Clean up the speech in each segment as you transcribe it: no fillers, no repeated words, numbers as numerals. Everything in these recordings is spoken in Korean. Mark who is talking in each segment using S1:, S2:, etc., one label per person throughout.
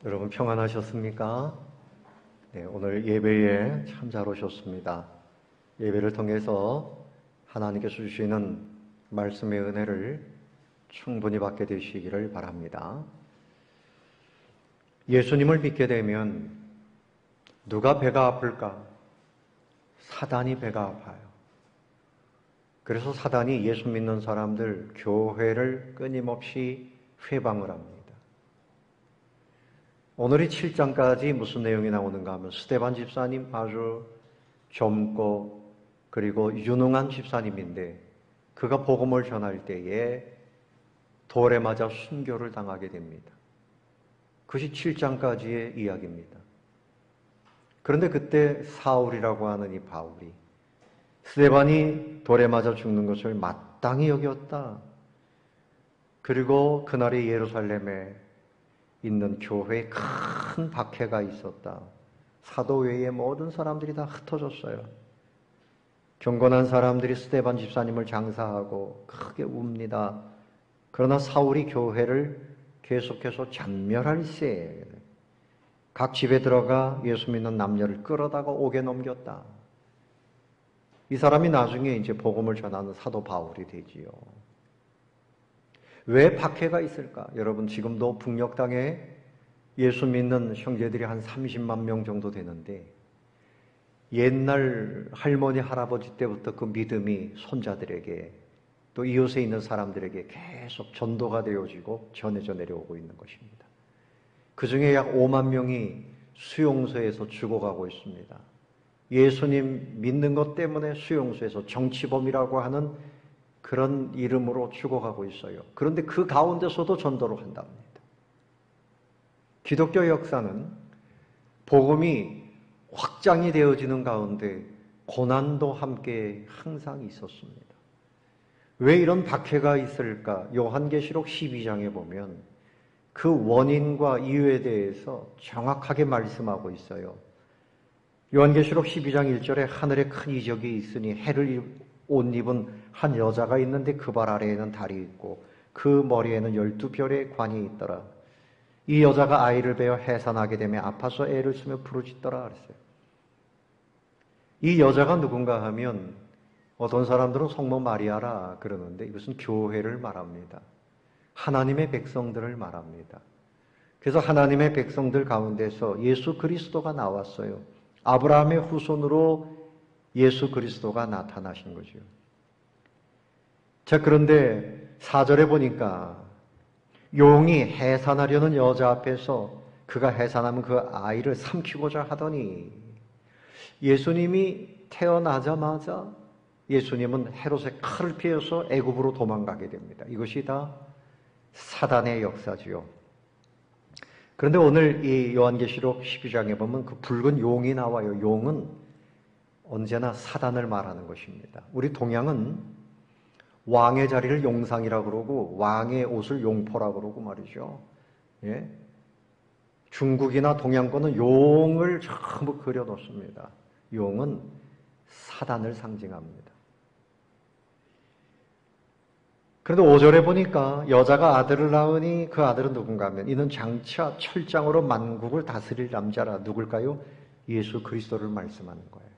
S1: 여러분 평안하셨습니까? 네, 오늘 예배에 참 잘 오셨습니다. 예배를 통해서 하나님께서 주시는 말씀의 은혜를 충분히 받게 되시기를 바랍니다. 예수님을 믿게 되면 누가 배가 아플까? 사단이 배가 아파요. 그래서 사단이 예수 믿는 사람들, 교회를 끊임없이 회방을 합니다. 오늘이 7장까지 무슨 내용이 나오는가 하면 스데반 집사님 아주 젊고 그리고 유능한 집사님인데 그가 복음을 전할 때에 돌에 맞아 순교를 당하게 됩니다. 그것이 7장까지의 이야기입니다. 그런데 그때 사울이라고 하는 이 바울이 스데반이 돌에 맞아 죽는 것을 마땅히 여겼다. 그리고 그날의 예루살렘에 있는 교회에 큰 박해가 있었다. 사도 외에 모든 사람들이 다 흩어졌어요. 경건한 사람들이 스데반 집사님을 장사하고 크게 웁니다. 그러나 사울이 교회를 계속해서 잔멸할세 각 집에 들어가 예수 믿는 남녀를 끌어다가 옥에 넘겼다. 이 사람이 나중에 이제 복음을 전하는 사도 바울이 되지요. 왜 박해가 있을까? 여러분 지금도 북녘 땅에 예수 믿는 형제들이 한 30만 명 정도 되는데 옛날 할머니 할아버지 때부터 그 믿음이 손자들에게 또 이웃에 있는 사람들에게 계속 전도가 되어지고 전해져 내려오고 있는 것입니다. 그 중에 약 5만 명이 수용소에서 죽어가고 있습니다. 예수님 믿는 것 때문에 수용소에서 정치범이라고 하는 그런 이름으로 죽어가고 있어요. 그런데 그 가운데서도 전도를 한답니다. 기독교 역사는 복음이 확장이 되어지는 가운데 고난도 함께 항상 있었습니다. 왜 이런 박해가 있을까? 요한계시록 12장에 보면 그 원인과 이유에 대해서 정확하게 말씀하고 있어요. 요한계시록 12장 1절에 하늘에 큰 이적이 있으니 해를 옷 입은 한 여자가 있는데 그 발 아래에는 달이 있고 그 머리에는 12별의 관이 있더라. 이 여자가 아이를 베어 해산하게 되며 아파서 애를 쓰며 부르짖더라 그랬어요. 이 여자가 누군가 하면 어떤 사람들은 성모 마리아라 그러는데 이것은 교회를 말합니다. 하나님의 백성들을 말합니다. 그래서 하나님의 백성들 가운데서 예수 그리스도가 나왔어요. 아브라함의 후손으로 예수 그리스도가 나타나신 거죠. 자, 그런데 4절에 보니까 용이 해산하려는 여자 앞에서 그가 해산하면 그 아이를 삼키고자 하더니 예수님이 태어나자마자 예수님은 헤롯의 칼을 피해서 애굽으로 도망가게 됩니다. 이것이 다 사단의 역사지요. 그런데 오늘 이 요한계시록 12장에 보면 그 붉은 용이 나와요. 용은 언제나 사단을 말하는 것입니다. 우리 동양은 왕의 자리를 용상이라고 그러고 왕의 옷을 용포라고 그러고 말이죠. 예? 중국이나 동양권은 용을 전부 그려놓습니다. 용은 사단을 상징합니다. 그런데 5절에 보니까 여자가 아들을 낳으니 그 아들은 누군가 하면 이는 장차 철장으로 만국을 다스릴 남자라. 누굴까요? 예수 그리스도를 말씀하는 거예요.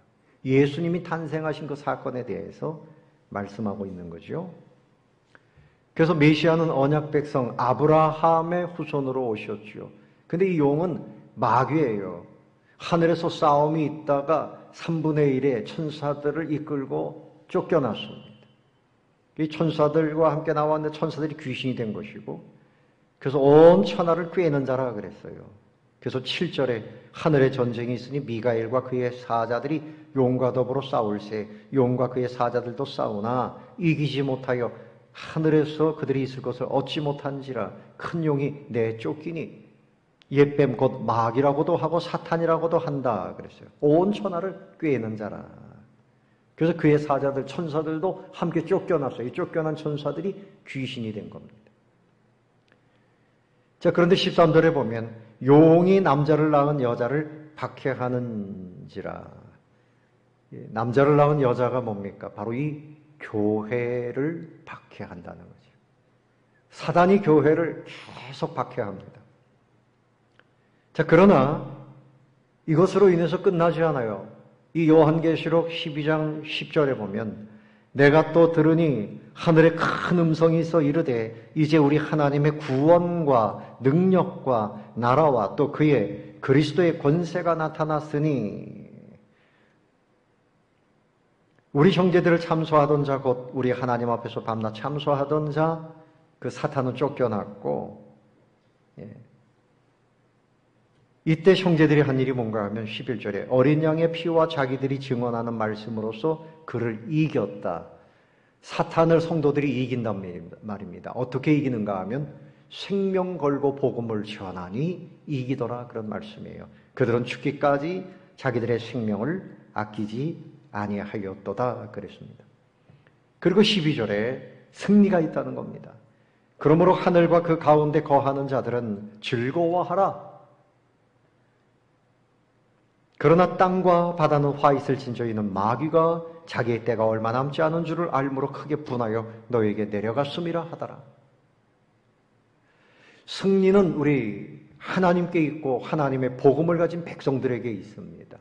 S1: 예수님이 탄생하신 그 사건에 대해서 말씀하고 있는 거죠. 그래서 메시아는 언약 백성 아브라함의 후손으로 오셨죠. 근데 이 용은 마귀예요. 하늘에서 싸움이 있다가 3분의 1의 천사들을 이끌고 쫓겨났습니다. 이 천사들과 함께 나왔는데 천사들이 귀신이 된 것이고 그래서 온 천하를 꿰는 자라 그랬어요. 그래서 7절에 하늘에 전쟁이 있으니 미가엘과 그의 사자들이 용과 더불어 싸울세 용과 그의 사자들도 싸우나 이기지 못하여 하늘에서 그들이 있을 것을 얻지 못한지라 큰 용이 내쫓기니 옛뱀 곧 마귀라고도 하고 사탄이라고도 한다 그랬어요. 온 천하를 꿰는 자라. 그래서 그의 사자들 천사들도 함께 쫓겨났어요. 이 쫓겨난 천사들이 귀신이 된 겁니다. 자, 그런데 13절에 보면 용이 남자를 낳은 여자를 박해하는지라. 남자를 낳은 여자가 뭡니까? 바로 이 교회를 박해한다는 거죠. 사단이 교회를 계속 박해합니다. 자, 그러나 이것으로 인해서 끝나지 않아요. 이 요한계시록 12장 10절에 보면 내가 또 들으니 하늘에 큰 음성이 있어 이르되 이제 우리 하나님의 구원과 능력과 나라와 또 그의 그리스도의 권세가 나타났으니 우리 형제들을 참소하던 자 곧 우리 하나님 앞에서 밤낮 참소하던 자 그 사탄은 쫓겨났고 이때 형제들이 한 일이 뭔가 하면 11절에 어린 양의 피와 자기들이 증언하는 말씀으로써 그를 이겼다. 사탄을 성도들이 이긴단 말입니다. 어떻게 이기는가 하면 생명 걸고 복음을 전하니 이기더라 그런 말씀이에요. 그들은 죽기까지 자기들의 생명을 아끼지 아니하였도다 그랬습니다. 그리고 12절에 승리가 있다는 겁니다. 그러므로 하늘과 그 가운데 거하는 자들은 즐거워하라. 그러나 땅과 바다는 화 있을 진저 있는 마귀가 자기의 때가 얼마 남지 않은 줄을 알므로 크게 분하여 너에게 내려갔음이라 하더라. 승리는 우리 하나님께 있고 하나님의 복음을 가진 백성들에게 있습니다.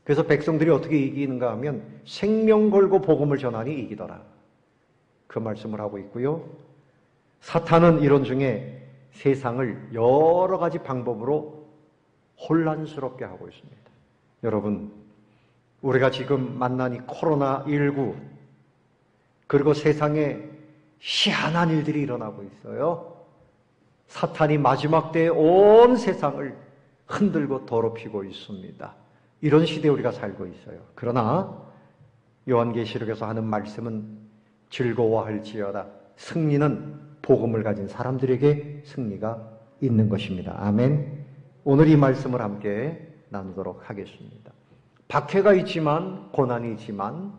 S1: 그래서 백성들이 어떻게 이기는가 하면 생명 걸고 복음을 전하니 이기더라. 그 말씀을 하고 있고요. 사탄은 이론 중에 세상을 여러 가지 방법으로 혼란스럽게 하고 있습니다. 여러분, 우리가 지금 만난 이 코로나19 그리고 세상에 희한한 일들이 일어나고 있어요. 사탄이 마지막 때에 온 세상을 흔들고 더럽히고 있습니다. 이런 시대에 우리가 살고 있어요. 그러나 요한계시록에서 하는 말씀은 즐거워할지어다. 승리는 복음을 가진 사람들에게 승리가 있는 것입니다. 아멘. 오늘 이 말씀을 함께 나누도록 하겠습니다. 박해가 있지만 고난이 있지만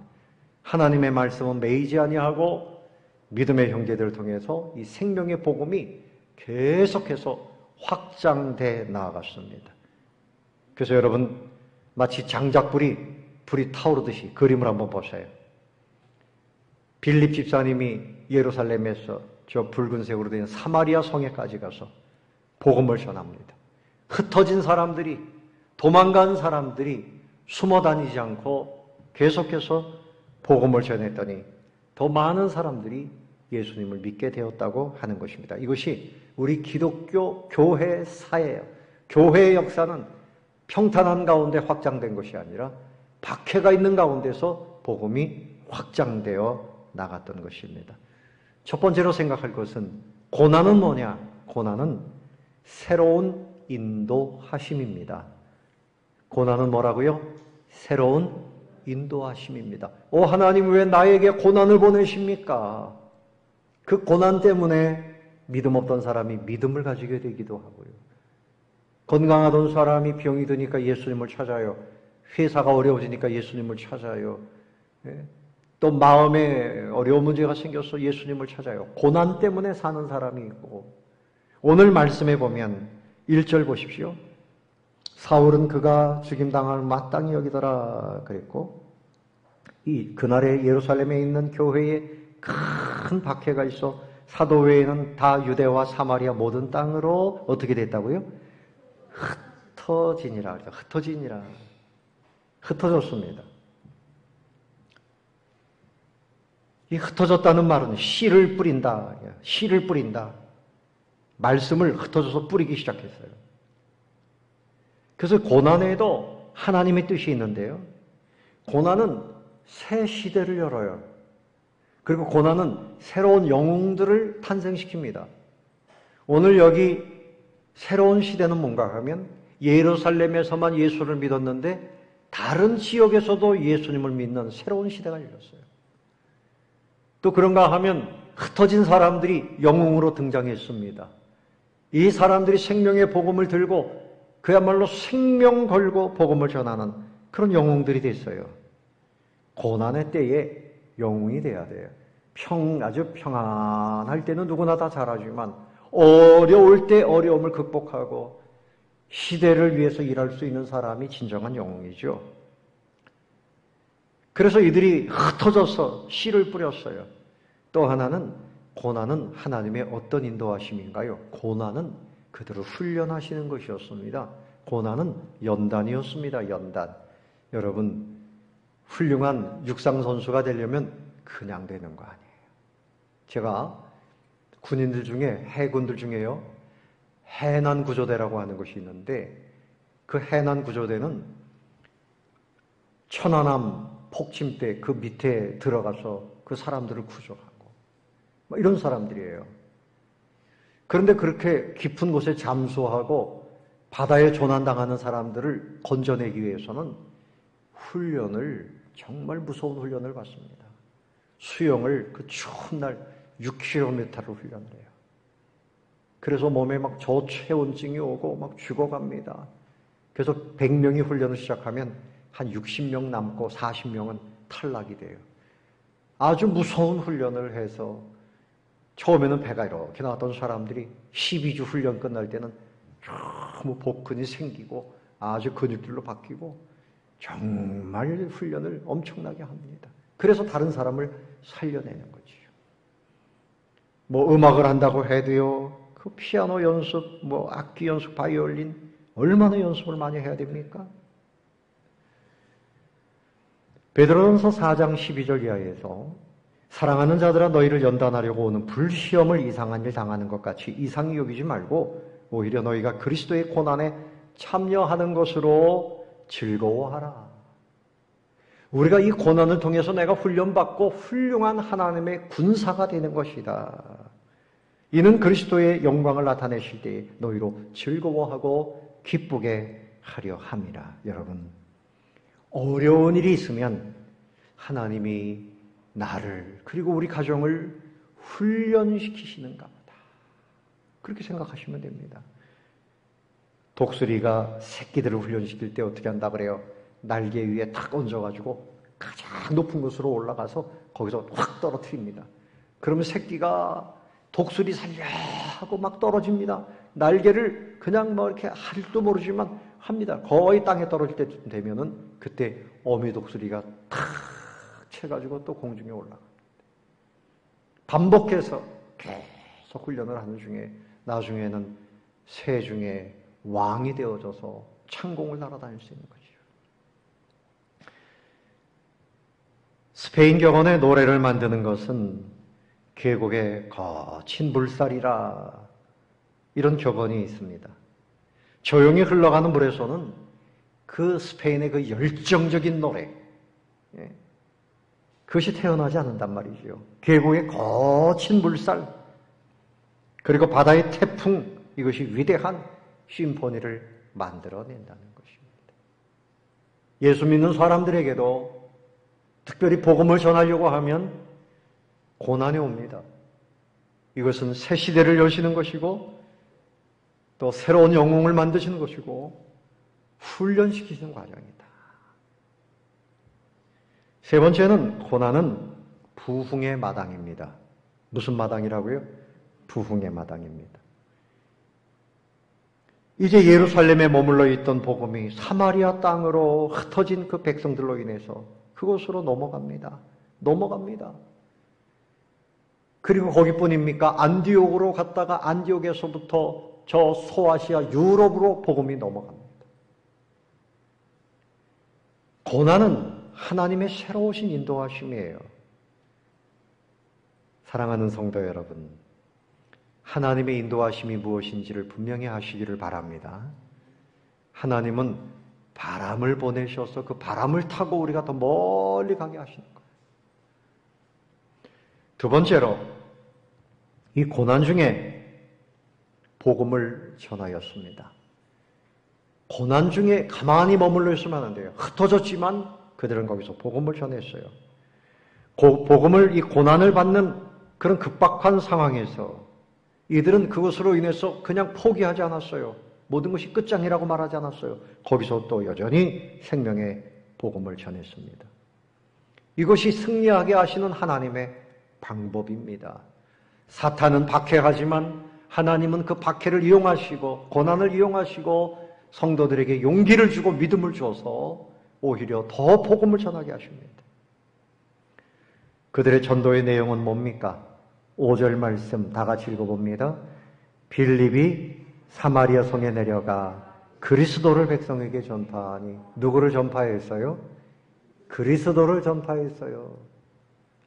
S1: 하나님의 말씀은 매이지 아니하고 믿음의 형제들을 통해서 이 생명의 복음이 계속해서 확장돼 나아갔습니다. 그래서 여러분 마치 장작불이 불이 타오르듯이 그림을 한번 보세요. 빌립 집사님이 예루살렘에서 저 붉은색으로 된 사마리아 성에까지 가서 복음을 전합니다. 흩어진 사람들이 도망간 사람들이 숨어 다니지 않고 계속해서 복음을 전했더니 더 많은 사람들이 예수님을 믿게 되었다고 하는 것입니다. 이것이 우리 기독교 교회사예요. 교회의 역사는 평탄한 가운데 확장된 것이 아니라 박해가 있는 가운데서 복음이 확장되어 나갔던 것입니다. 첫 번째로 생각할 것은 고난은 뭐냐? 고난은 새로운 인도하심입니다. 고난은 뭐라고요? 새로운 인도하심입니다. 오 하나님 왜 나에게 고난을 보내십니까? 그 고난 때문에 믿음 없던 사람이 믿음을 가지게 되기도 하고요. 건강하던 사람이 병이 드니까 예수님을 찾아요. 회사가 어려워지니까 예수님을 찾아요. 또 마음에 어려운 문제가 생겨서 예수님을 찾아요. 고난 때문에 사는 사람이 있고 오늘 말씀에 보면 1절 보십시오. 사울은 그가 죽임당함을 마땅히 여기더라 그랬고 그날에 예루살렘에 있는 교회에 큰 박해가 있어 사도 외에는 다 유대와 사마리아 모든 땅으로 어떻게 됐다고요? 흩어지니라. 흩어졌습니다. 이 흩어졌다는 말은 씨를 뿌린다. 말씀을 흩어져서 뿌리기 시작했어요. 그래서 고난에도 하나님의 뜻이 있는데요. 고난은 새 시대를 열어요. 그리고 고난은 새로운 영웅들을 탄생시킵니다. 오늘 여기 새로운 시대는 뭔가 하면 예루살렘에서만 예수를 믿었는데 다른 지역에서도 예수님을 믿는 새로운 시대가 열렸어요. 또 그런가 하면 흩어진 사람들이 영웅으로 등장했습니다. 이 사람들이 생명의 복음을 들고 그야말로 생명 걸고 복음을 전하는 그런 영웅들이 됐어요. 고난의 때에 영웅이 돼야 돼요. 아주 평안할 때는 누구나 다 잘하지만 어려울 때 어려움을 극복하고 시대를 위해서 일할 수 있는 사람이 진정한 영웅이죠. 그래서 이들이 흩어져서 씨를 뿌렸어요. 또 하나는 고난은 하나님의 어떤 인도하심인가요? 고난은 그들을 훈련하시는 것이었습니다. 고난은 연단이었습니다. 연단. 여러분, 훌륭한 육상선수가 되려면 그냥 되는 거 아니에요. 제가 군인들 중에, 해군들 중에요, 해난구조대라고 하는 것이 있는데, 그 해난구조대는 천안함 폭침 때 그 밑에 들어가서 그 사람들을 구조하고 이런 사람들이에요. 그런데 그렇게 깊은 곳에 잠수하고 바다에 조난당하는 사람들을 건져내기 위해서는 훈련을, 정말 무서운 훈련을 받습니다. 수영을 그 추운 날 6km를 훈련을 해요. 그래서 몸에 막 저체온증이 오고 막 죽어갑니다. 그래서 100명이 훈련을 시작하면 한 60명 남고 40명은 탈락이 돼요. 아주 무서운 훈련을 해서 처음에는 배가 이렇게 나왔던 사람들이 12주 훈련 끝날 때는 너무 복근이 생기고 아주 근육들로 바뀌고 정말 훈련을 엄청나게 합니다. 그래서 다른 사람을 살려내는 거지요. 뭐 음악을 한다고 해도요, 그 피아노 연습, 뭐 악기 연습, 바이올린 얼마나 연습을 많이 해야 됩니까? 베드로전서 4장 12절 이하에서 사랑하는 자들아 너희를 연단하려고 오는 불시험을 이상한 일 당하는 것 같이 이상히 여기지 말고 오히려 너희가 그리스도의 고난에 참여하는 것으로 즐거워하라. 우리가 이 고난을 통해서 내가 훈련받고 훌륭한 하나님의 군사가 되는 것이다. 이는 그리스도의 영광을 나타내실 때에 너희로 즐거워하고 기쁘게 하려 함이라. 여러분, 어려운 일이 있으면 하나님이 나를 그리고 우리 가정을 훈련시키시는가 보다. 그렇게 생각하시면 됩니다. 독수리가 새끼들을 훈련시킬 때 어떻게 한다 그래요? 날개 위에 탁 얹어가지고 가장 높은 곳으로 올라가서 거기서 확 떨어뜨립니다. 그러면 새끼가 독수리 살려 하고 막 떨어집니다. 날개를 그냥 뭐 이렇게 할지도 모르지만 합니다. 거의 땅에 떨어질 때쯤 되면은 그때 어미 독수리가 탁 채가지고 또 공중에 올라갑니다. 반복해서 계속 훈련을 하는 중에 나중에는 새 중에 왕이 되어져서 창공을 날아다닐 수 있는 거죠. 스페인 격언의 노래를 만드는 것은 계곡의 거친 물살이라, 이런 격언이 있습니다. 조용히 흘러가는 물에서는 그 스페인의 그 열정적인 노래, 그것이 태어나지 않는단 말이죠. 계곡의 거친 물살, 그리고 바다의 태풍, 이것이 위대한 심포니를 만들어낸다는 것입니다. 예수 믿는 사람들에게도 특별히 복음을 전하려고 하면 고난이 옵니다. 이것은 새 시대를 여시는 것이고 또 새로운 영웅을 만드시는 것이고 훈련시키시는 과정이다. 세 번째는 고난은 부흥의 마당입니다. 무슨 마당이라고요? 부흥의 마당입니다. 이제 예루살렘에 머물러 있던 복음이 사마리아 땅으로 흩어진 그 백성들로 인해서 그곳으로 넘어갑니다. 그리고 거기뿐입니까? 안디옥으로 갔다가 안디옥에서부터 저 소아시아 유럽으로 복음이 넘어갑니다. 고난은 하나님의 새로우신 인도하심이에요. 사랑하는 성도 여러분, 하나님의 인도하심이 무엇인지를 분명히 아시기를 바랍니다. 하나님은 바람을 보내셔서 그 바람을 타고 우리가 더 멀리 가게 하시는 거예요. 두 번째로, 이 고난 중에 복음을 전하였습니다. 고난 중에 가만히 머물러 있으면 안 돼요. 흩어졌지만 그들은 거기서 복음을 전했어요. 복음을, 이 고난을 받는 그런 급박한 상황에서 이들은 그것으로 인해서 그냥 포기하지 않았어요. 모든 것이 끝장이라고 말하지 않았어요. 거기서 또 여전히 생명의 복음을 전했습니다. 이것이 승리하게 하시는 하나님의 방법입니다. 사탄은 박해하지만 하나님은 그 박해를 이용하시고 고난을 이용하시고 성도들에게 용기를 주고 믿음을 주어서 오히려 더 복음을 전하게 하십니다. 그들의 전도의 내용은 뭡니까? 5절 말씀 다 같이 읽어봅니다. 빌립이 사마리아 성에 내려가 그리스도를 백성에게 전파하니 누구를 전파했어요? 그리스도를 전파했어요.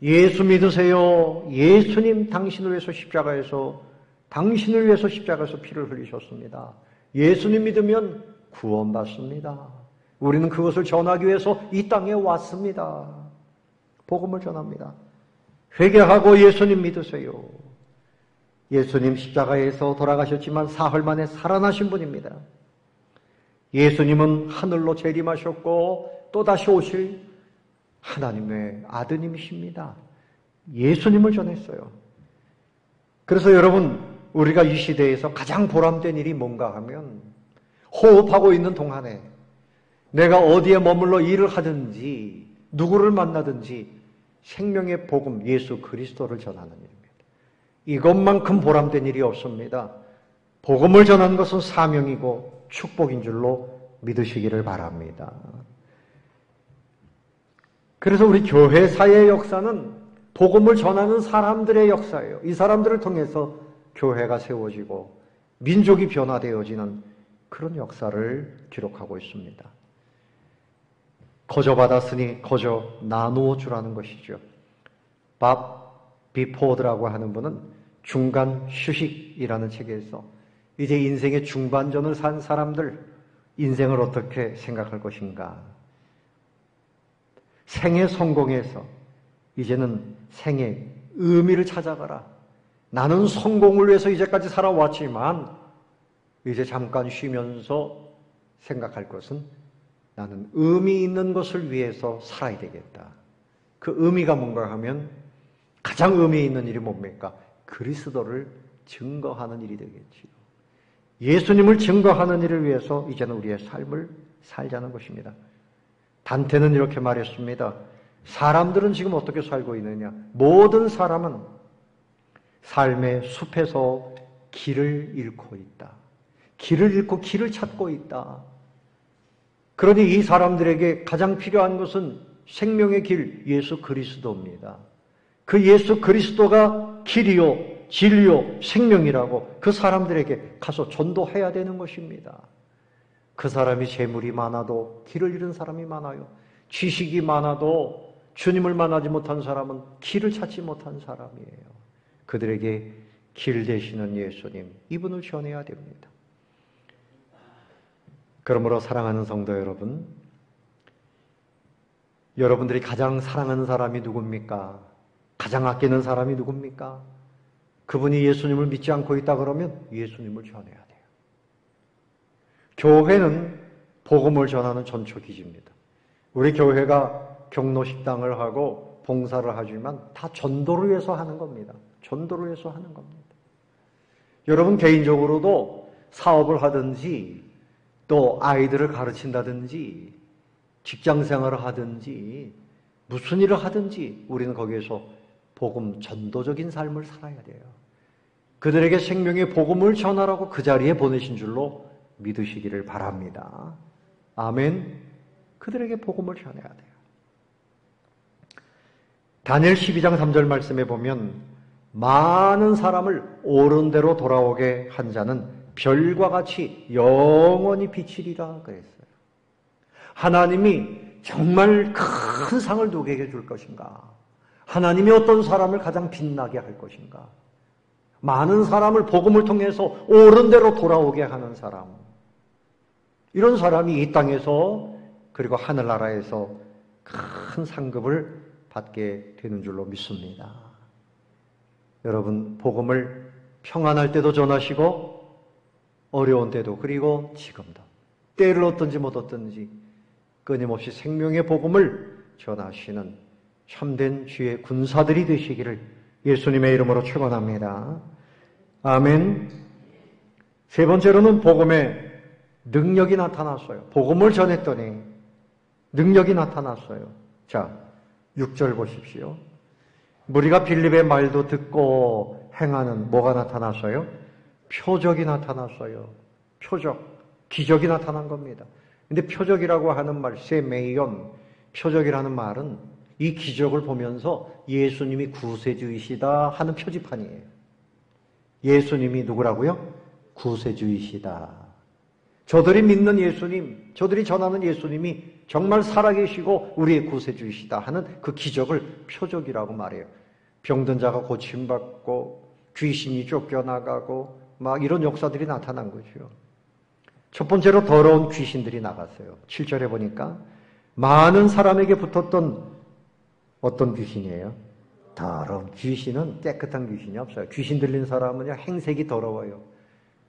S1: 예수 믿으세요. 예수님 당신을 위해서 십자가에서 피를 흘리셨습니다. 예수님 믿으면 구원받습니다. 우리는 그것을 전하기 위해서 이 땅에 왔습니다. 복음을 전합니다. 회개하고 예수님 믿으세요. 예수님 십자가에서 돌아가셨지만 사흘 만에 살아나신 분입니다. 예수님은 하늘로 재림하셨고 또다시 오실 하나님의 아드님이십니다. 예수님을 전했어요. 그래서 여러분, 우리가 이 시대에서 가장 보람된 일이 뭔가 하면 호흡하고 있는 동안에 내가 어디에 머물러 일을 하든지 누구를 만나든지 생명의 복음 예수 그리스도를 전하는 일입니다. 이것만큼 보람된 일이 없습니다. 복음을 전하는 것은 사명이고 축복인 줄로 믿으시기를 바랍니다. 그래서 우리 교회사의 역사는 복음을 전하는 사람들의 역사예요. 이 사람들을 통해서 교회가 세워지고 민족이 변화되어지는 그런 역사를 기록하고 있습니다. 거저 받았으니 거저 나누어 주라는 것이죠. 밥 비포드라고 하는 분은 중간 휴식이라는 책에서 이제 인생의 중반전을 산 사람들 인생을 어떻게 생각할 것인가, 생의 성공에서 이제는 생의 의미를 찾아가라. 나는 성공을 위해서 이제까지 살아왔지만 이제 잠깐 쉬면서 생각할 것은 나는 의미 있는 것을 위해서 살아야 되겠다. 그 의미가 뭔가 하면 가장 의미 있는 일이 뭡니까? 그리스도를 증거하는 일이 되겠지요. 예수님을 증거하는 일을 위해서 이제는 우리의 삶을 살자는 것입니다. 단테는 이렇게 말했습니다. 사람들은 지금 어떻게 살고 있느냐? 모든 사람은 삶의 숲에서 길을 잃고 있다. 길을 잃고 길을 찾고 있다. 그러니 이 사람들에게 가장 필요한 것은 생명의 길, 예수 그리스도입니다. 그 예수 그리스도가 길이요, 진리요, 생명이라고 그 사람들에게 가서 전도해야 되는 것입니다. 그 사람이 재물이 많아도 길을 잃은 사람이 많아요. 지식이 많아도 주님을 만나지 못한 사람은 길을 찾지 못한 사람이에요. 그들에게 길 되시는 예수님, 이분을 전해야 됩니다. 그러므로 사랑하는 성도 여러분, 여러분들이 가장 사랑하는 사람이 누굽니까? 가장 아끼는 사람이 누굽니까? 그분이 예수님을 믿지 않고 있다 그러면 예수님을 전해야 돼요. 교회는 복음을 전하는 전초기지입니다. 우리 교회가 경로식당을 하고 봉사를 하지만 다 전도를 위해서 하는 겁니다. 전도를 위해서 하는 겁니다. 여러분 개인적으로도 사업을 하든지 또 아이들을 가르친다든지 직장생활을 하든지 무슨 일을 하든지 우리는 거기에서 복음 전도적인 삶을 살아야 돼요. 그들에게 생명의 복음을 전하라고 그 자리에 보내신 줄로 믿으시기를 바랍니다. 아멘. 그들에게 복음을 전해야 돼요. 다니엘 12장 3절 말씀에 보면 많은 사람을 옳은 대로 돌아오게 한 자는 별과 같이 영원히 비치리라 그랬어요. 하나님이 정말 큰 상을 누구에게 줄 것인가? 하나님이 어떤 사람을 가장 빛나게 할 것인가? 많은 사람을 복음을 통해서 옳은 대로 돌아오게 하는 사람. 이런 사람이 이 땅에서 그리고 하늘나라에서 큰 상급을 받게 되는 줄로 믿습니다. 여러분, 복음을 평안할 때도 전하시고 어려운 때도 그리고 지금도 때를 얻든지 못 얻든지 끊임없이 생명의 복음을 전하시는 참된 주의 군사들이 되시기를 예수님의 이름으로 축원합니다. 아멘. 세 번째로는 복음의 능력이 나타났어요. 복음을 전했더니 능력이 나타났어요. 자, 6절 보십시오. 무리가 빌립의 말도 듣고 행하는 뭐가 나타났어요? 표적이 나타났어요. 표적, 기적이 나타난 겁니다. 근데 표적이라고 하는 말, 세메이온, 표적이라는 말은 이 기적을 보면서 예수님이 구세주이시다 하는 표지판이에요. 예수님이 누구라고요? 구세주이시다. 저들이 믿는 예수님, 저들이 전하는 예수님이 정말 살아계시고 우리의 구세주이시다 하는 그 기적을 표적이라고 말해요. 병든 자가 고침받고 귀신이 쫓겨나가고 막 이런 역사들이 나타난 거죠. 첫 번째로 더러운 귀신들이 나갔어요. 7절에 보니까 많은 사람에게 붙었던 어떤 귀신이에요? 더러운 귀신은 깨끗한 귀신이 없어요. 귀신 들린 사람은요, 행색이 더러워요.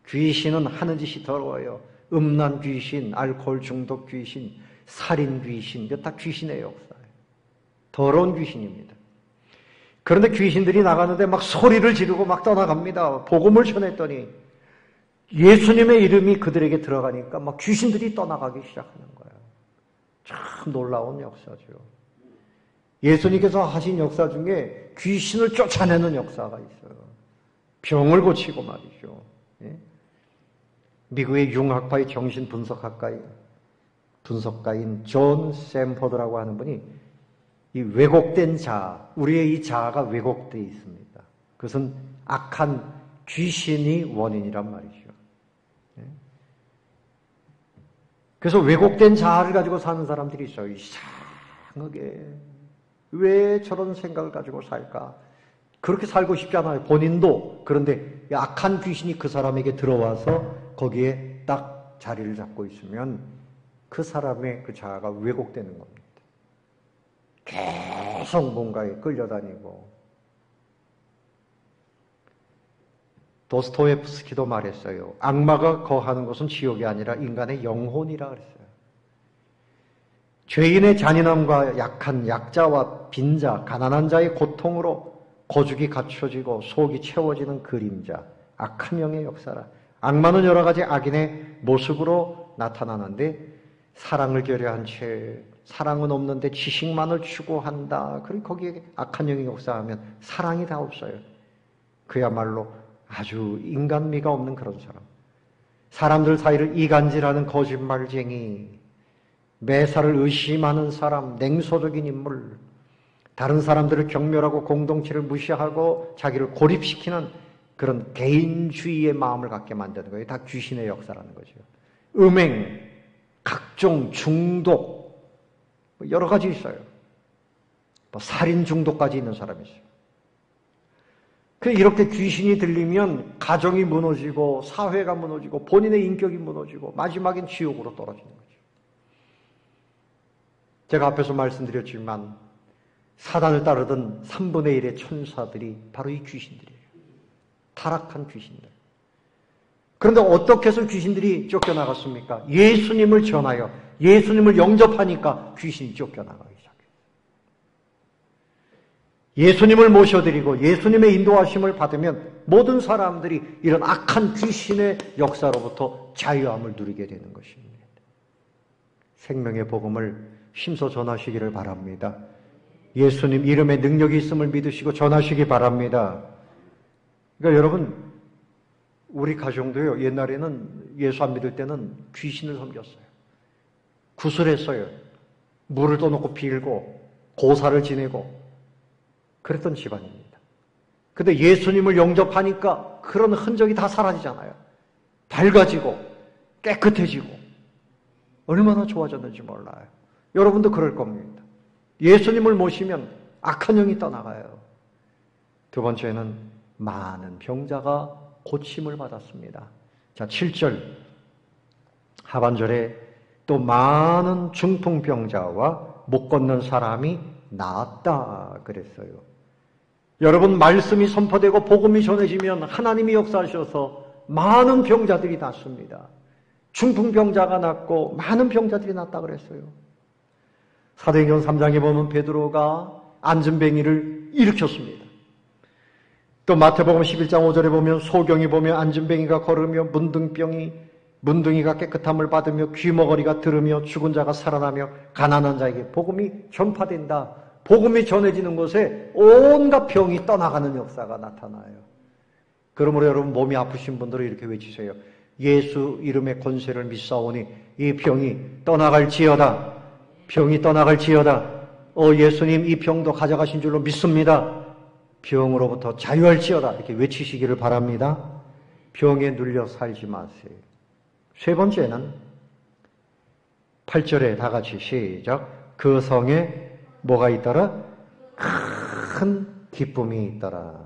S1: 귀신은 하는 짓이 더러워요. 음란 귀신, 알코올 중독 귀신, 살인 귀신, 이거 다 귀신의 역사예요. 더러운 귀신입니다. 그런데 귀신들이 나가는데 막 소리를 지르고 막 떠나갑니다. 복음을 전했더니 예수님의 이름이 그들에게 들어가니까 막 귀신들이 떠나가기 시작하는 거예요. 참 놀라운 역사죠. 예수님께서 하신 역사 중에 귀신을 쫓아내는 역사가 있어요. 병을 고치고 말이죠. 예? 미국의 융합파의 정신 분석가인 존 샘포드라고 하는 분이 이 왜곡된 자아, 우리의 이 자아가 왜곡되어 있습니다. 그것은 악한 귀신이 원인이란 말이죠. 예? 그래서 왜곡된 자아를 가지고 사는 사람들이 있어요. 이상하게 왜 저런 생각을 가지고 살까? 그렇게 살고 싶지 않아요. 본인도. 그런데 악한 귀신이 그 사람에게 들어와서 거기에 딱 자리를 잡고 있으면 그 사람의 그 자아가 왜곡되는 겁니다. 계속 뭔가에 끌려다니고. 도스토옙스키도 말했어요. 악마가 거하는 곳은 지옥이 아니라 인간의 영혼이라 그랬어요. 죄인의 잔인함과 약한 약자와 빈자, 가난한 자의 고통으로 고죽이 갖춰지고 속이 채워지는 그림자, 악한 영의 역사라. 악마는 여러 가지 악인의 모습으로 나타나는데 사랑을 결여한 채 사랑은 없는데 지식만을 추구한다. 그리고 거기에 악한 영이 역사하면 사랑이 다 없어요. 그야말로 아주 인간미가 없는 그런 사람. 사람들 사이를 이간질하는 거짓말쟁이, 매사를 의심하는 사람, 냉소적인 인물, 다른 사람들을 경멸하고 공동체를 무시하고 자기를 고립시키는 그런 개인주의의 마음을 갖게 만드는 거예요. 다 귀신의 역사라는 거죠. 음행, 각종 중독, 여러 가지 있어요. 살인 중독까지 있는 사람이 있어요. 이렇게 귀신이 들리면 가정이 무너지고 사회가 무너지고 본인의 인격이 무너지고 마지막엔 지옥으로 떨어지는 거죠. 제가 앞에서 말씀드렸지만 사단을 따르던 3분의 1의 천사들이 바로 이 귀신들이에요. 타락한 귀신들. 그런데 어떻게 해서 귀신들이 쫓겨나갔습니까? 예수님을 전하여 예수님을 영접하니까 귀신이 쫓겨나가기 시작해요. 예수님을 모셔드리고 예수님의 인도하심을 받으면 모든 사람들이 이런 악한 귀신의 역사로부터 자유함을 누리게 되는 것입니다. 생명의 복음을 힘써 전하시기를 바랍니다. 예수님 이름에 능력이 있음을 믿으시고 전하시기 바랍니다. 그러니까 여러분, 우리 가정도요, 옛날에는 예수 안 믿을 때는 귀신을 섬겼어요. 구슬했어요. 물을 떠놓고 빌고 고사를 지내고 그랬던 집안입니다. 근데 예수님을 영접하니까 그런 흔적이 다 사라지잖아요. 밝아지고 깨끗해지고 얼마나 좋아졌는지 몰라요. 여러분도 그럴 겁니다. 예수님을 모시면 악한 영이 떠나가요. 두 번째는 많은 병자가 고침을 받았습니다. 자, 7절 하반절에 또 많은 중풍병자와 못 걷는 사람이 나았다 그랬어요. 여러분, 말씀이 선포되고 복음이 전해지면 하나님이 역사하셔서 많은 병자들이 낫습니다. 중풍병자가 낫고 많은 병자들이 낫다 그랬어요. 사도행전 3장에 보면 베드로가 안진뱅이를 일으켰습니다. 또 마태복음 11장 5절에 보면 소경이 보며 안진뱅이가 걸으며 문둥이가 깨끗함을 받으며 귀머거리가 들으며 죽은 자가 살아나며 가난한 자에게 복음이 전파된다. 복음이 전해지는 곳에 온갖 병이 떠나가는 역사가 나타나요. 그러므로 여러분, 몸이 아프신 분들은 이렇게 외치세요. 예수 이름의 권세를 믿사오니 이 병이 떠나갈지어다. 병이 떠나갈지어다. 예수님 이 병도 가져가신 줄로 믿습니다. 병으로부터 자유할지어다. 이렇게 외치시기를 바랍니다. 병에 눌려 살지 마세요. 세 번째는 8절에 다 같이 시작. 그 성에 뭐가 있더라? 큰 기쁨이 있더라.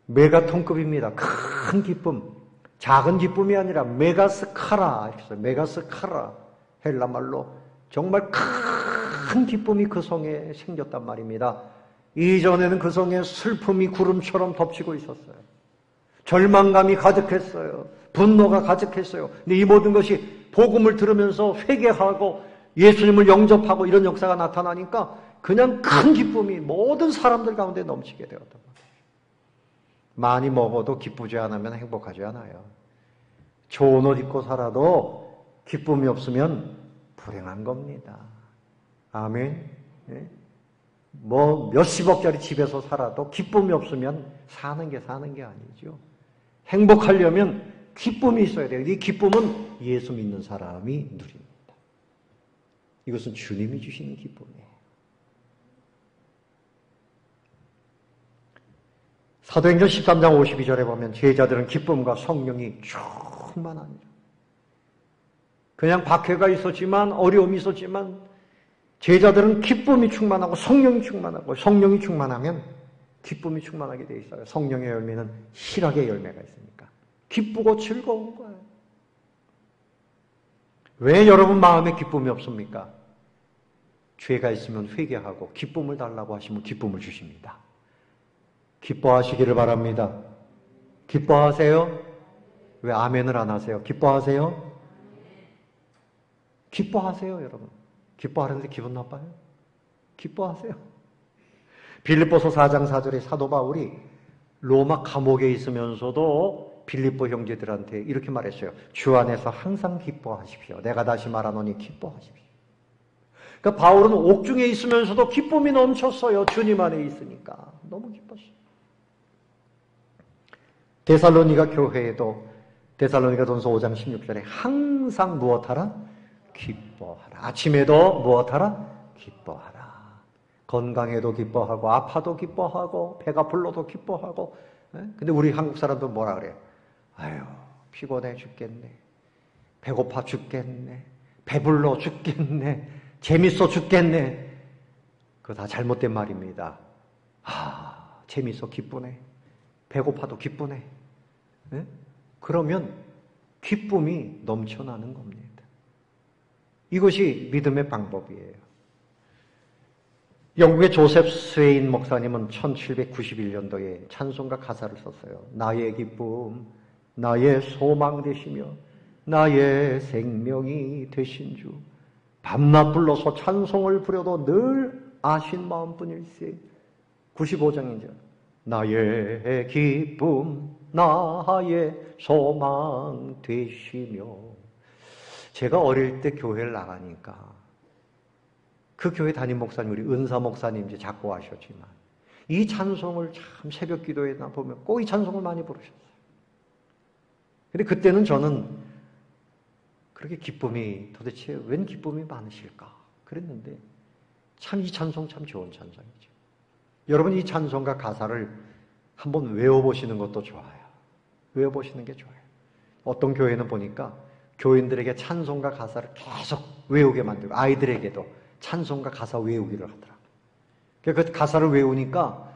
S1: 메가톤급입니다. 큰 기쁨. 작은 기쁨이 아니라 메가스카라. 메가스카라. 헬라말로 정말 큰 기쁨이 그 성에 생겼단 말입니다. 이전에는 그 성에 슬픔이 구름처럼 덮치고 있었어요. 절망감이 가득했어요. 분노가 가득했어요. 근데 이 모든 것이 복음을 들으면서 회개하고 예수님을 영접하고 이런 역사가 나타나니까 그냥 큰 기쁨이 모든 사람들 가운데 넘치게 되었단 말이에요. 많이 먹어도 기쁘지 않으면 행복하지 않아요. 좋은 옷 입고 살아도 기쁨이 없으면 불행한 겁니다. 아멘. 네? 뭐 몇십억짜리 집에서 살아도 기쁨이 없으면 사는 게 아니죠. 행복하려면 기쁨이 있어야 돼요. 이 기쁨은 예수 믿는 사람이 누립니다. 이것은 주님이 주시는 기쁨이에요. 사도행전 13장 52절에 보면 제자들은 기쁨과 성령이 충만합니다. 그냥 박해가 있었지만 어려움이 있었지만 제자들은 기쁨이 충만하고 성령이 충만하고 성령이 충만하면 기쁨이 충만하게 돼 있어요. 성령의 열매는 희락의 열매가 있으니까 기쁘고 즐거운 거예요. 왜 여러분 마음에 기쁨이 없습니까? 죄가 있으면 회개하고 기쁨을 달라고 하시면 기쁨을 주십니다. 기뻐하시기를 바랍니다. 기뻐하세요? 왜 아멘을 안 하세요? 기뻐하세요? 기뻐하세요, 여러분. 기뻐하는데 기분 나빠요? 기뻐하세요. 빌립보서 4장 4절에 사도 바울이 로마 감옥에 있으면서도 빌립보 형제들한테 이렇게 말했어요. 주 안에서 항상 기뻐하십시오. 내가 다시 말하노니 기뻐하십시오. 그러니까 바울은 옥중에 있으면서도 기쁨이 넘쳤어요. 주님 안에 있으니까. 너무 기뻤어요. 데살로니가 교회에도 데살로니가전서 5장 16절에 항상 무엇하라? 기뻐하라. 아침에도 무엇하라? 기뻐하라. 건강해도 기뻐하고 아파도 기뻐하고 배가 불러도 기뻐하고. 근데 우리 한국 사람도 뭐라 그래요? 아유, 피곤해 죽겠네. 배고파 죽겠네. 배불러 죽겠네. 재밌어 죽겠네. 그거 다 잘못된 말입니다. 재밌어 기쁘네. 배고파도 기쁘네. 그러면 기쁨이 넘쳐나는 겁니다. 이것이 믿음의 방법이에요. 영국의 조셉 스웨인 목사님은 1791년도에 찬송가 가사를 썼어요. 나의 기쁨, 나의 소망 되시며 나의 생명이 되신 주, 밤낮 불러서 찬송을 부려도 늘 아신 마음뿐일세. 95장이죠. 나의 기쁨, 나의 소망 되시며. 제가 어릴 때 교회를 나가니까 그 교회 담임 목사님, 우리 은사 목사님 이제 작고하셨지만 이 찬송을 참 새벽 기도에나 보면 꼭 이 찬송을 많이 부르셨어요. 근데 그때는 저는 그렇게 기쁨이 도대체 웬 기쁨이 많으실까 그랬는데 참 이 찬송 참 좋은 찬송이죠. 여러분 이 찬송가 가사를 한번 외워보시는 것도 좋아요. 외워보시는 게 좋아요. 어떤 교회는 보니까 교인들에게 찬송가 가사를 계속 외우게 만들고 아이들에게도 찬송가 가사 외우기를 하더라고요. 그 가사를 외우니까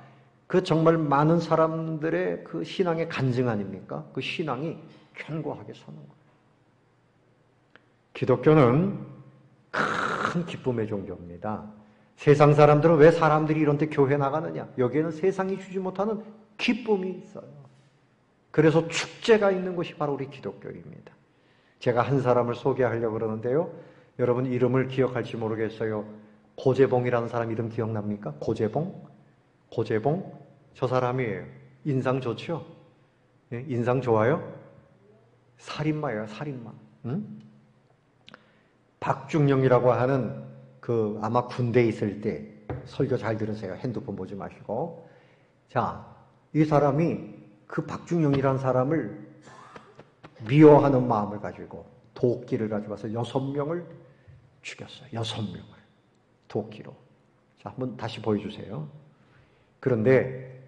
S1: 그 정말 많은 사람들의 그 신앙의 간증 아닙니까? 그 신앙이 견고하게 서는 거예요. 기독교는 큰 기쁨의 종교입니다. 세상 사람들은 왜 사람들이 이런 데 교회 나가느냐? 여기에는 세상이 주지 못하는 기쁨이 있어요. 그래서 축제가 있는 것이 바로 우리 기독교입니다. 제가 한 사람을 소개하려고 그러는데요. 여러분 이름을 기억할지 모르겠어요. 고재봉이라는 사람 이름 기억납니까? 고재봉? 저 사람이에요. 인상 좋죠? 예? 인상 좋아요? 살인마예요, 살인마. 응? 박중영이라고 하는 그 아마 군대에 있을 때 설교 잘 들으세요. 핸드폰 보지 마시고. 자, 이 사람이 그 박중영이라는 사람을 미워하는 마음을 가지고 도끼를 가져가서 6명을 죽였어요. 6명을. 도끼로. 자, 한번 다시 보여주세요. 그런데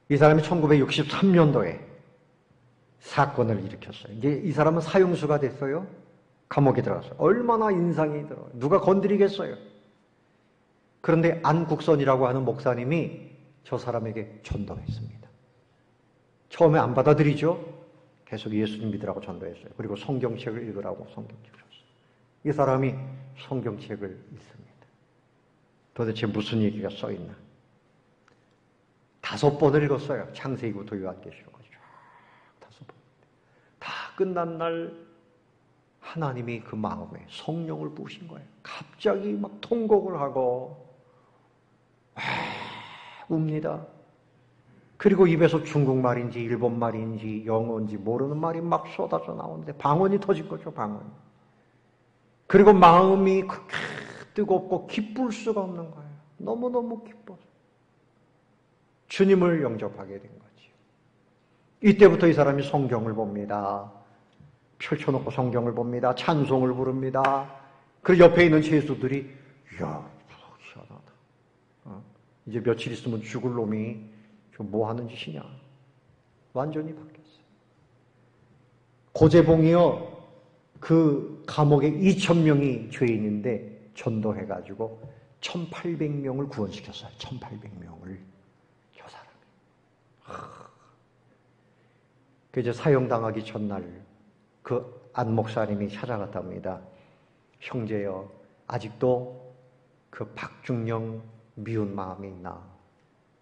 S1: 이 사람이 1963년도에 사건을 일으켰어요. 이제 이 사람은 사형수가 됐어요. 감옥에 들어갔어요. 얼마나 인상이 들어요. 누가 건드리겠어요. 그런데 안국선이라고 하는 목사님이 저 사람에게 전도했습니다. 처음에 안 받아들이죠. 계속 예수님 믿으라고 전도했어요. 그리고 성경책을 읽으라고 성경책을 줬어요. 이 사람이 성경책을 읽습니다. 도대체 무슨 얘기가 써있나. 5번을 읽었어요. 창세기부터 요한계시록까지 쫙 5번. 다 끝난 날 하나님이 그 마음에 성령을 부으신 거예요. 갑자기 막 통곡을 하고 웁니다. 그리고 입에서 중국말인지 일본말인지 영어인지 모르는 말이 막 쏟아져 나오는데 방언이 터질 거죠. 방언이. 그리고 마음이 그렇게 뜨겁고 기쁠 수가 없는 거예요. 너무너무 기뻐서 주님을 영접하게 된 거죠. 이때부터 이 사람이 성경을 봅니다. 펼쳐놓고 성경을 봅니다. 찬송을 부릅니다. 그리고 옆에 있는 죄수들이 이야 희한하다. 이제 며칠 있으면 죽을 놈이 뭐 하는 짓이냐. 완전히 바뀌었어요. 고재봉이요. 그 감옥에 2,000명이 죄인인데 전도해가지고 1,800명을 구원시켰어요. 1,800명을. 저 사람이. 그 이제 사형당하기 전날 그 안 목사님이 찾아갔답니다. 형제여, 아직도 그 박중영 미운 마음이 있나?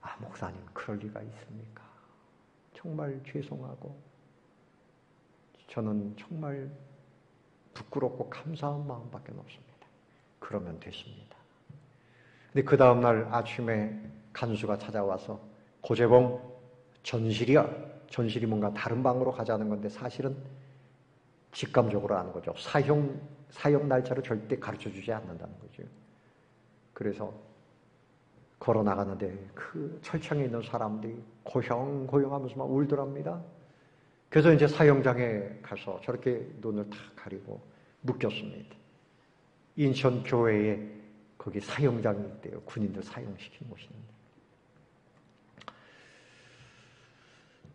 S1: 아, 목사님, 그럴 리가 있습니까? 정말 죄송하고 저는 정말 부끄럽고 감사한 마음밖에 없습니다. 그러면 됐습니다. 근데 그 다음날 아침에 간수가 찾아와서 고재봉 전실이야. 전실이 뭔가 다른 방으로 가자는 건데 사실은 직감적으로 아는 거죠. 사형 날짜를 절대 가르쳐주지 않는다는 거죠. 그래서 걸어 나가는데 그 철창에 있는 사람들이 고형고형하면서 막 울더랍니다. 그래서 이제 사형장에 가서 저렇게 눈을 다 가리고 묶였습니다. 인천 교회에 거기 사형장이 있대요. 군인들 사형시킨 곳인데.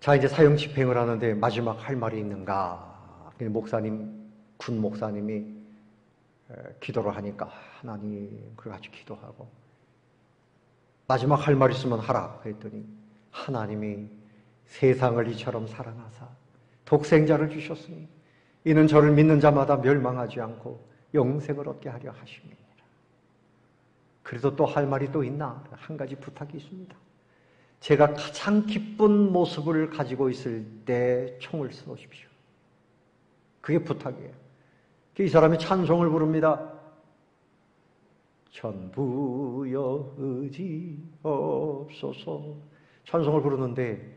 S1: 자, 이제 사형 집행을 하는데 마지막 할 말이 있는가? 군 목사님이 기도를 하니까 하나님, 그걸 같이 기도하고 마지막 할 말 있으면 하라 했더니 하나님이 세상을 이처럼 사랑하사 독생자를 주셨으니 이는 저를 믿는 자마다 멸망하지 않고 영생을 얻게 하려 하심이니라. 그래도 또 할 말이 또 있나? 한 가지 부탁이 있습니다. 제가 가장 기쁜 모습을 가지고 있을 때 총을 쏘십시오. 그게 부탁이에요. 이 사람이 찬송을 부릅니다. 전부여 의지 없소서. 찬송을 부르는데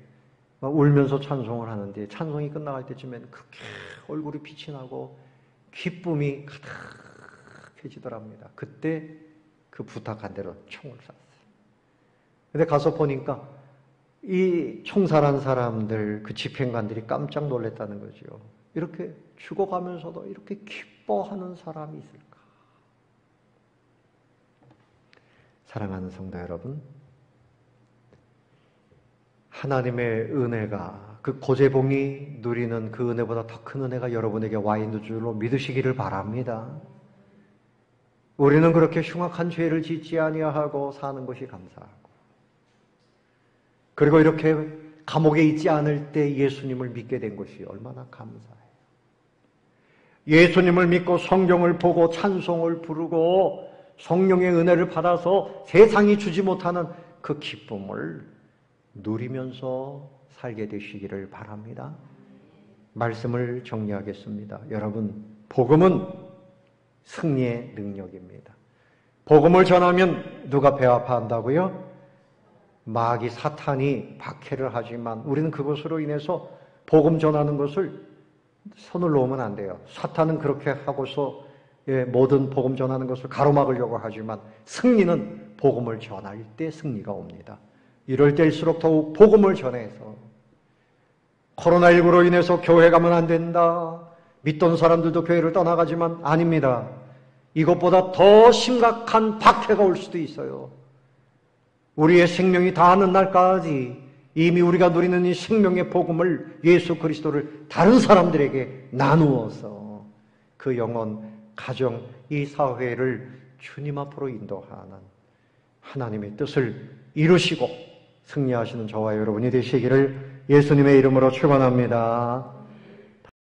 S1: 막 울면서 찬송을 하는데 찬송이 끝나갈 때쯤엔 그렇게 얼굴이 빛이 나고 기쁨이 가득해지더랍니다. 그때 그 부탁한 대로 총을 쐈어요. 근데 가서 보니까 이 총살한 사람들, 그 집행관들이 깜짝 놀랐다는 거죠. 이렇게 죽어가면서도 이렇게 기뻐하는 사람이 있을까? 사랑하는 성도 여러분, 하나님의 은혜가, 그 고재봉이 누리는 그 은혜보다 더 큰 은혜가 여러분에게 와 있는 줄로 믿으시기를 바랍니다. 우리는 그렇게 흉악한 죄를 짓지 아니하고 사는 것이 감사하고, 그리고 이렇게 감옥에 있지 않을 때 예수님을 믿게 된 것이 얼마나 감사해요. 예수님을 믿고 성경을 보고 찬송을 부르고 성령의 은혜를 받아서 세상이 주지 못하는 그 기쁨을 누리면서 살게 되시기를 바랍니다. 말씀을 정리하겠습니다. 여러분, 복음은 승리의 능력입니다. 복음을 전하면 누가 배 아파한다고요? 마귀 사탄이 박해를 하지만 우리는 그것으로 인해서 복음 전하는 것을 손을 놓으면 안 돼요. 사탄은 그렇게 하고서 모든 복음 전하는 것을 가로막으려고 하지만 승리는 복음을 전할 때 승리가 옵니다. 이럴 때일수록 더욱 복음을 전해서 코로나19로 인해서 교회 가면 안 된다. 믿던 사람들도 교회를 떠나가지만 아닙니다. 이것보다 더 심각한 박해가 올 수도 있어요. 우리의 생명이 다하는 날까지 이미 우리가 누리는 이 생명의 복음을, 예수 그리스도를 다른 사람들에게 나누어서 그 영혼, 가정, 이 사회를 주님 앞으로 인도하는 하나님의 뜻을 이루시고 승리하시는 저와 여러분이 되시기를 예수님의 이름으로 축원합니다.